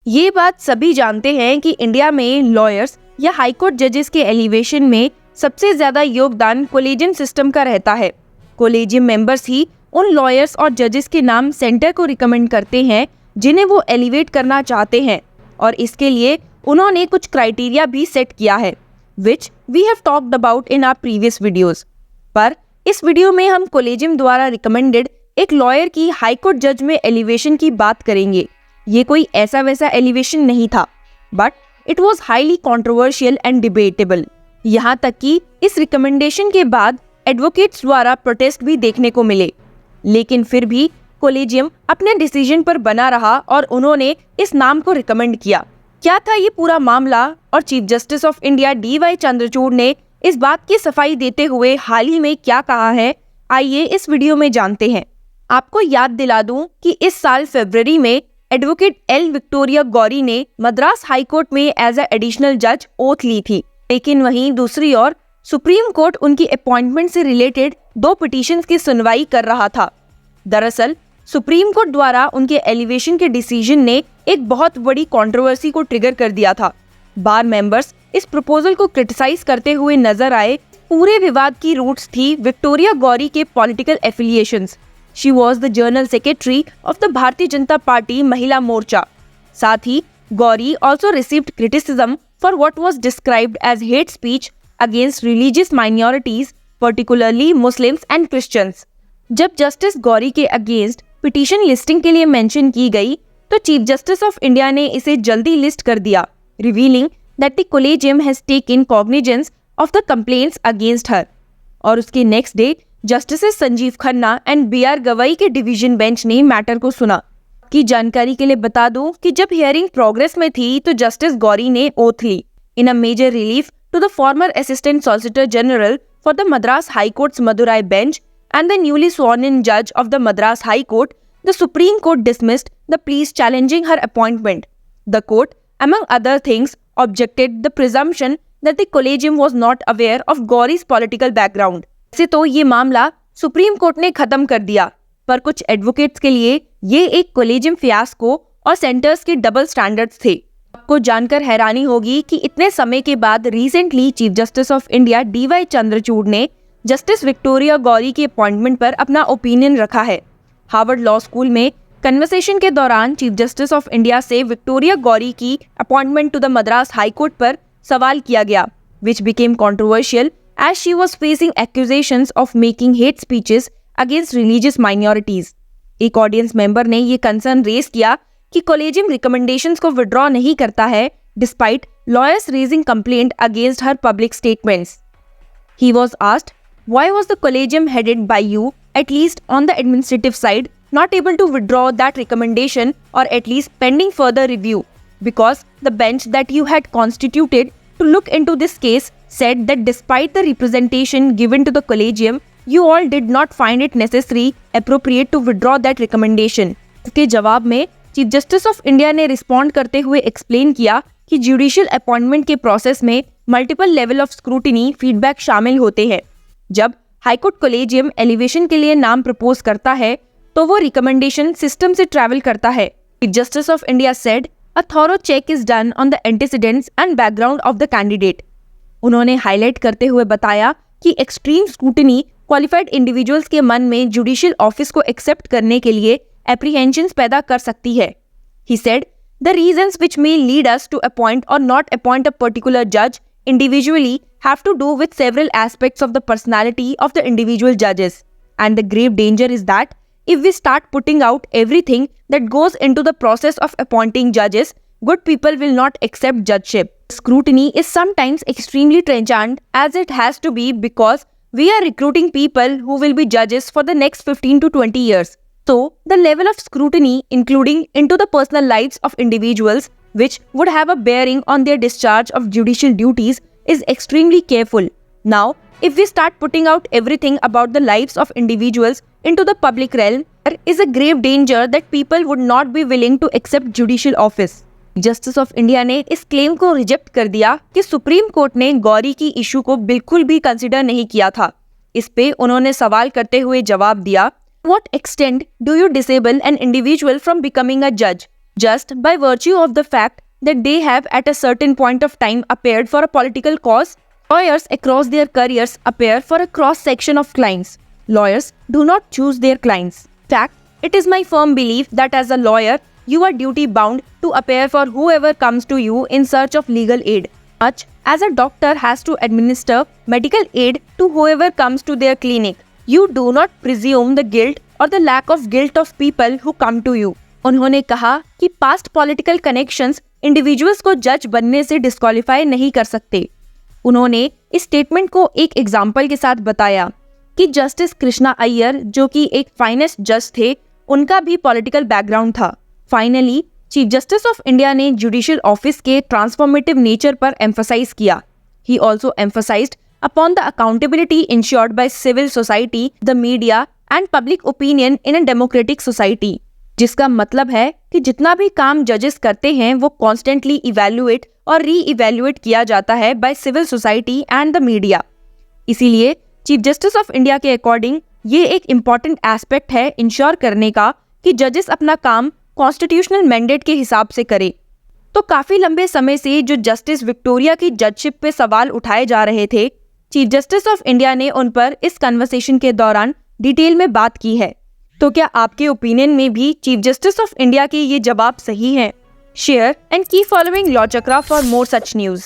ये बात सभी जानते हैं कि इंडिया में लॉयर्स या हाईकोर्ट जजेस के एलिवेशन में सबसे ज्यादा योगदान कोलेजियम सिस्टम का रहता है। कोलेजियम मेंबर्स ही उन लॉयर्स और जजेस के नाम सेंटर को रिकमेंड करते हैं जिन्हें वो एलिवेट करना चाहते हैं, और इसके लिए उन्होंने कुछ क्राइटेरिया भी सेट किया है, which we have talked about in our previous videos. पर इस वीडियो में हम कोलेजियम द्वारा रिकमेंडेड एक लॉयर की हाईकोर्ट जज में एलिवेशन की बात करेंगे। ये कोई ऐसा वैसा एलिवेशन नहीं था, but it was highly controversial and debatable. यहाँ तक कि इस रिकमेंडेशन के बाद एडवोकेट्स द्वारा प्रोटेस्ट भी देखने को मिले, लेकिन फिर भी कोलेजियम अपने डिसीजन पर बना रहा और उन्होंने इस नाम को रिकमेंड किया। क्या था ये पूरा मामला और chief justice of India DY Chandrachud ने इस बात की सफाई देते हुए हाल ही में क्या कहा है, आइए इस वीडियो में जानते हैं। आपको याद दिला दूं कि इस साल फरवरी में एडवोकेट L. विक्टोरिया गौरी ने मद्रास हाई कोर्ट में एज ए एडिशनल जज ओथ ली थी, लेकिन वहीं दूसरी ओर सुप्रीम कोर्ट उनकी अपॉइंटमेंट से रिलेटेड 2 पिटीशंस की सुनवाई कर रहा था। दरअसल सुप्रीम कोर्ट द्वारा उनके एलिवेशन के डिसीजन ने एक बहुत बड़ी कंट्रोवर्सी को ट्रिगर कर दिया था। बार मेंबर्स इस प्रपोजल को क्रिटिसाइज करते हुए नजर आए। पूरे विवाद की रूट्स थी विक्टोरिया गौरी के political affiliations. She was the general secretary of the Bharatiya Janata Party Mahila Morcha. साथ ही Gowri also received criticism for what was described as hate speech against religious minorities, particularly Muslims and Christians. जब जस्टिस गौरी के अगेंस्ट पिटीशन लिस्टिंग के लिए mention की गई, तो chief justice of India ने इसे जल्दी लिस्ट कर दिया, revealing that the collegium has taken cognizance of the complaints against her. और उसके next day justice Sanjeev Khanna and BR Gavai के डिवीजन बेंच ने मैटर को सुना। की जानकारी के लिए बता दूं कि जब हियरिंग प्रोग्रेस में थी तो जस्टिस गौरी ने ओथ ली। In a major relief to the former assistant solicitor general for the Madras high court's Madurai bench and the newly sworn in judge of the Madras High Court, the Supreme Court dismissed the pleas challenging her appointment. The court, among other things, objected the presumption that the collegium was not aware of Gauri's political background. ऐसे तो ये मामला supreme court ने खत्म कर दिया, पर कुछ एडवोकेट्स के लिए ये एक कोलेजियम फियास्को और सेंटर्स के डबल स्टैंडर्ड्स थे। आपको जानकर हैरानी होगी कि इतने समय के बाद recently chief justice of India DY Chandrachud ने जस्टिस विक्टोरिया गौरी की अपॉइंटमेंट पर अपना ओपिनियन रखा है। हार्वर्ड लॉ स्कूल में कन्वर्सेशन के दौरान चीफ जस्टिस ऑफ इंडिया से विक्टोरिया गौरी की appointment to the Madras high court पर सवाल किया गया, which became controversial as she was facing accusations of making hate speeches against religious minorities. एक ऑडियंस मेंबर ने ये कंसर्न रेज किया कि कोलेजियम रिकमेंडेशंस को विड्रॉ नहीं करता है despite lawyers raising complaint against her public statements. He was asked, why was the collegium headed by you, at least on the administrative side, not able to withdraw that recommendation or at least pending further review? Because the bench that you had constituted to look into this case said that despite the representation given to the collegium, you all did not find it necessary, appropriate to withdraw that recommendation. इसके जवाब में chief justice of India ने respond करते हुए explain किया कि judicial appointment के process में multiple level of scrutiny feedback शामिल होते हैं। जब हाईकोर्ट कोलेजियम एलिवेशन के लिए नाम प्रपोज करता है तो वो रिकमेंडेशन सिस्टम से ट्रैवल करता है। Justice of India said a thorough check is done on the antecedents and background of the candidate. उन्होंने हाईलाइट करते हुए बताया कि एक्सट्रीम स्क्रूटिनी क्वालिफाइड इंडिविजुअल्स के मन में जुडिशियल ऑफिस को एक्सेप्ट करने के लिए एप्रीहेंशंस पैदा कर सकती है। He said the reasons which may lead us to appoint or not appoint a particular जज individually have to do with several aspects of the personality of the individual judges, and the grave danger is that if we start putting out everything that goes into the process of appointing judges, good people will not accept judgeship. Scrutiny is sometimes extremely trenchant, as it has to be because we are recruiting people who will be judges for the next 15 to 20 years. So, the level of scrutiny, including into the personal lives of individuals, which would have a bearing on their discharge of judicial duties, is extremely careful. Now, if we start putting out everything about the lives of individuals into the public realm, there is a grave danger that people would not be willing to accept judicial office. Justice of India ने इस claim को reject कर दिया कि supreme court ने गौरी की issue को बिल्कुल भी कंसिडर नहीं किया था। इस पे उन्होंने सवाल करते हुए जवाब दिया, What extent do you disable an individual from becoming a judge? just by virtue of the fact that they have at a certain point of time appeared for a political cause. Lawyers across their careers appear for a cross-section of clients. Lawyers do not choose their clients. In fact, it is my firm belief that as a lawyer, you are duty-bound to appear for whoever comes to you in search of legal aid, much as a doctor has to administer medical aid to whoever comes to their clinic. You do not presume the guilt or the lack of guilt of people who come to you. उन्होंने कहा कि past political connections individuals को जज बनने से disqualify नहीं कर सकते। उन्होंने इस स्टेटमेंट को एक एग्जाम्पल के साथ बताया कि जस्टिस कृष्णा अय्यर, जो कि एक फाइनेस्ट जज थे, उनका भी पॉलिटिकल बैकग्राउंड था। Finally chief justice of India ने जुडिशियल ऑफिस के ट्रांसफॉर्मेटिव नेचर पर एम्फसाइज किया। He also emphasised upon the accountability ensured by civil society, the media and public opinion in a democratic society, जिसका मतलब है कि जितना भी काम जजेस करते हैं वो कॉन्स्टेंटली इवैल्यूएट और री इवैल्यूएट किया जाता है by civil society and the media. इसीलिए चीफ जस्टिस ऑफ इंडिया के अकॉर्डिंग ये एक इम्पॉर्टेंट एस्पेक्ट है इंश्योर करने का कि जजेस अपना काम कॉन्स्टिट्यूशनल मैंडेट के हिसाब से करे। तो काफी लंबे समय से जो जस्टिस विक्टोरिया की जजशिप पे सवाल उठाए जा रहे थे, चीफ जस्टिस ऑफ इंडिया ने उन पर इस कन्वर्सेशन के दौरान डिटेल में बात की है। तो क्या आपके ओपिनियन में भी चीफ जस्टिस ऑफ इंडिया के ये जवाब सही हैं? Share and keep following law chakra for more such news.